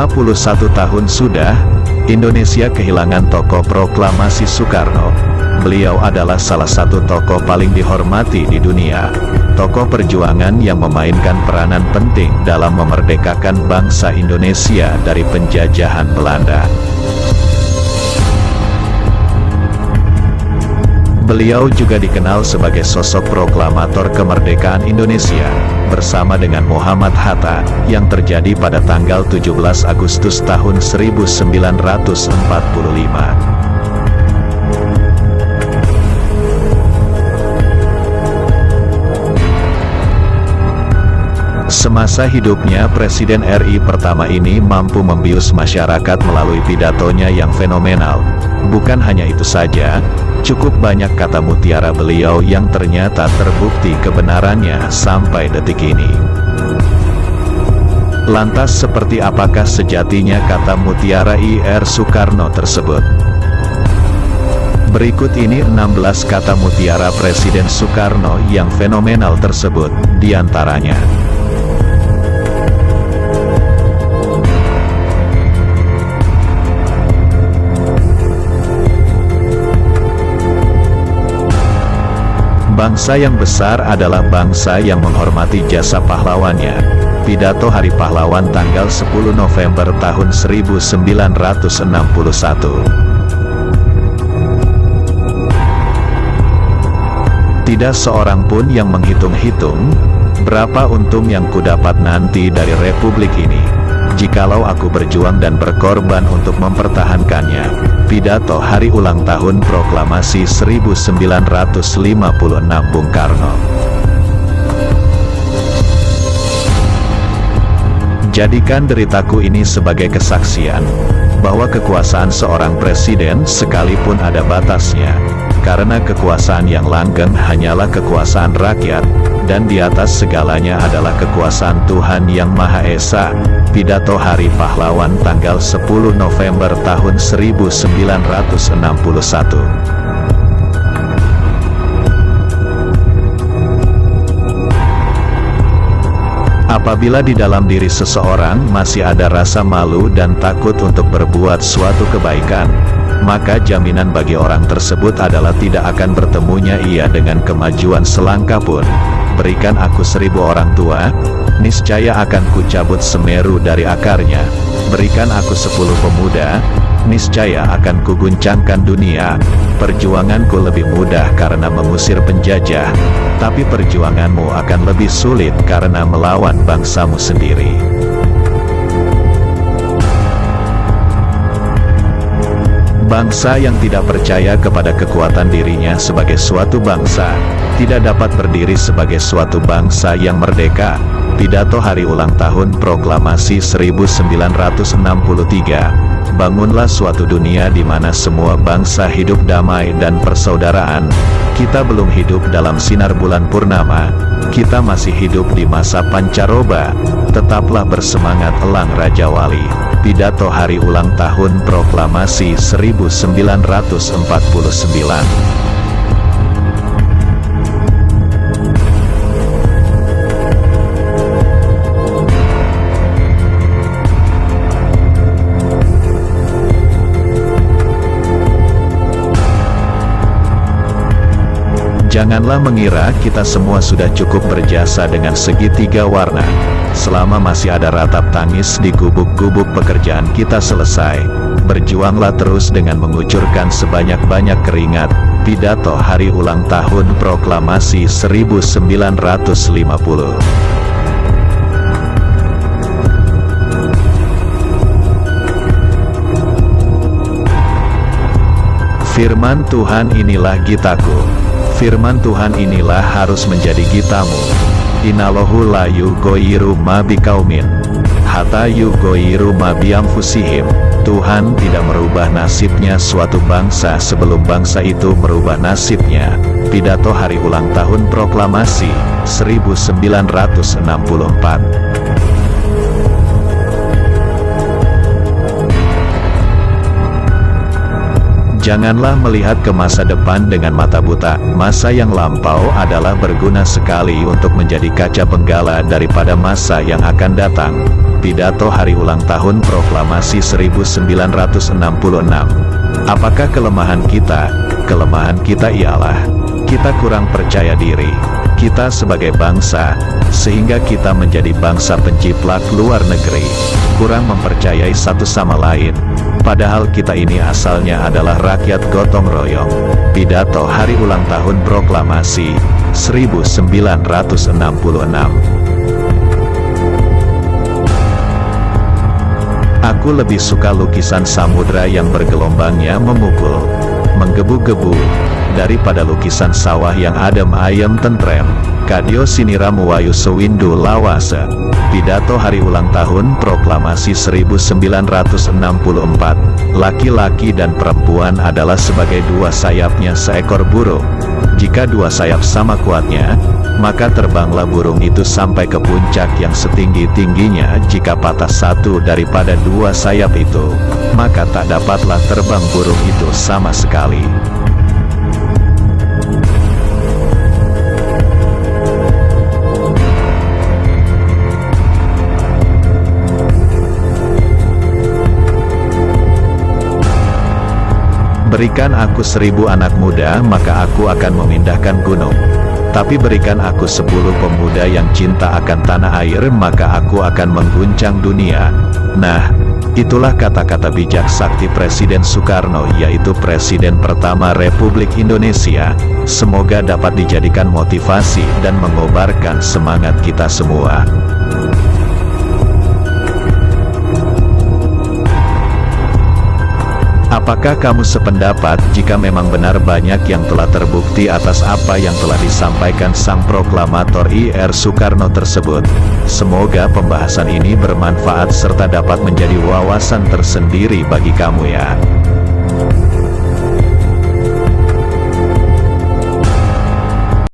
tahun sudah, Indonesia kehilangan tokoh proklamasi Soekarno. Beliau adalah salah satu tokoh paling dihormati di dunia. Tokoh perjuangan yang memainkan peranan penting dalam memerdekakan bangsa Indonesia dari penjajahan Belanda. Beliau juga dikenal sebagai sosok proklamator kemerdekaan Indonesia, bersama dengan Muhammad Hatta, yang terjadi pada tanggal 17 Agustus tahun 1945. Semasa hidupnya, Presiden RI pertama ini mampu membius masyarakat melalui pidatonya yang fenomenal. Bukan hanya itu saja, cukup banyak kata mutiara beliau yang ternyata terbukti kebenarannya sampai detik ini. Lantas seperti apakah sejatinya kata mutiara Ir Soekarno tersebut? Berikut ini 16 kata mutiara Presiden Soekarno yang fenomenal tersebut, diantaranya. Bangsa yang besar adalah bangsa yang menghormati jasa pahlawannya. Pidato Hari Pahlawan tanggal 10 November tahun 1961. Tidak seorang pun yang menghitung-hitung berapa untung yang kudapat nanti dari republik ini, jikalau aku berjuang dan berkorban untuk mempertahankannya. Pidato Hari Ulang Tahun Proklamasi 1956 Bung Karno. Jadikan deritaku ini sebagai kesaksian bahwa kekuasaan seorang presiden sekalipun ada batasnya, karena kekuasaan yang langgeng hanyalah kekuasaan rakyat, dan di atas segalanya adalah kekuasaan Tuhan Yang Maha Esa. Pidato Hari Pahlawan tanggal 10 November tahun 1961. Apabila di dalam diri seseorang masih ada rasa malu dan takut untuk berbuat suatu kebaikan, maka jaminan bagi orang tersebut adalah tidak akan bertemunya ia dengan kemajuan selangkah pun. Berikan aku 1000 orang tua, niscaya akan kucabut Semeru dari akarnya. Berikan aku 10 pemuda, niscaya akan kuguncangkan dunia. Perjuanganku lebih mudah karena mengusir penjajah, tapi perjuanganmu akan lebih sulit karena melawan bangsamu sendiri. Bangsa yang tidak percaya kepada kekuatan dirinya sebagai suatu bangsa, tidak dapat berdiri sebagai suatu bangsa yang merdeka. Pidato Hari Ulang Tahun Proklamasi 1963. Bangunlah suatu dunia di mana semua bangsa hidup damai dan persaudaraan. Kita belum hidup dalam sinar bulan purnama, kita masih hidup di masa pancaroba. Tetaplah bersemangat elang Raja Wali. Pidato Hari Ulang Tahun Proklamasi 1949. Janganlah mengira kita semua sudah cukup berjasa dengan segitiga warna. Selama masih ada ratap tangis di gubuk-gubuk pekerjaan kita selesai, berjuanglah terus dengan mengucurkan sebanyak-banyak keringat. Pidato Hari Ulang Tahun Proklamasi 1950. Firman Tuhan inilah gitaku. Firman Tuhan inilah harus menjadi gitamu. Inalohu la yugoyiru ma bikaumin, hatta yugoyiru ma bianfusihim. Tuhan tidak merubah nasibnya suatu bangsa sebelum bangsa itu merubah nasibnya. Pidato Hari Ulang Tahun Proklamasi 1964. Janganlah melihat ke masa depan dengan mata buta. Masa yang lampau adalah berguna sekali untuk menjadi kaca penggala daripada masa yang akan datang. Pidato Hari Ulang Tahun Proklamasi 1966. Apakah kelemahan kita? Kelemahan kita ialah kita kurang percaya diri. Kita sebagai bangsa, sehingga kita menjadi bangsa penciplak luar negeri, kurang mempercayai satu sama lain. Padahal kita ini asalnya adalah rakyat gotong royong. Pidato Hari Ulang Tahun Proklamasi 1966. Aku lebih suka lukisan samudra yang bergelombangnya memukul, menggebu-gebu, daripada lukisan sawah yang adem ayem tentrem. Kadyo siniramu wayu sewindu lawase. Pidato Hari Ulang Tahun Proklamasi 1964. Laki-laki dan perempuan adalah sebagai dua sayapnya seekor burung. Jika dua sayap sama kuatnya, maka terbanglah burung itu sampai ke puncak yang setinggi-tingginya. Jika patah satu daripada dua sayap itu, maka tak dapatlah terbang burung itu sama sekali. Berikan aku 1000 anak muda, maka aku akan memindahkan gunung. Tapi berikan aku 10 pemuda yang cinta akan tanah air, maka aku akan mengguncang dunia. Nah, itulah kata-kata bijak sakti Presiden Soekarno, yaitu Presiden pertama Republik Indonesia. Semoga dapat dijadikan motivasi dan mengobarkan semangat kita semua. Apakah kamu sependapat jika memang benar banyak yang telah terbukti atas apa yang telah disampaikan sang proklamator Ir Soekarno tersebut? Semoga pembahasan ini bermanfaat serta dapat menjadi wawasan tersendiri bagi kamu ya.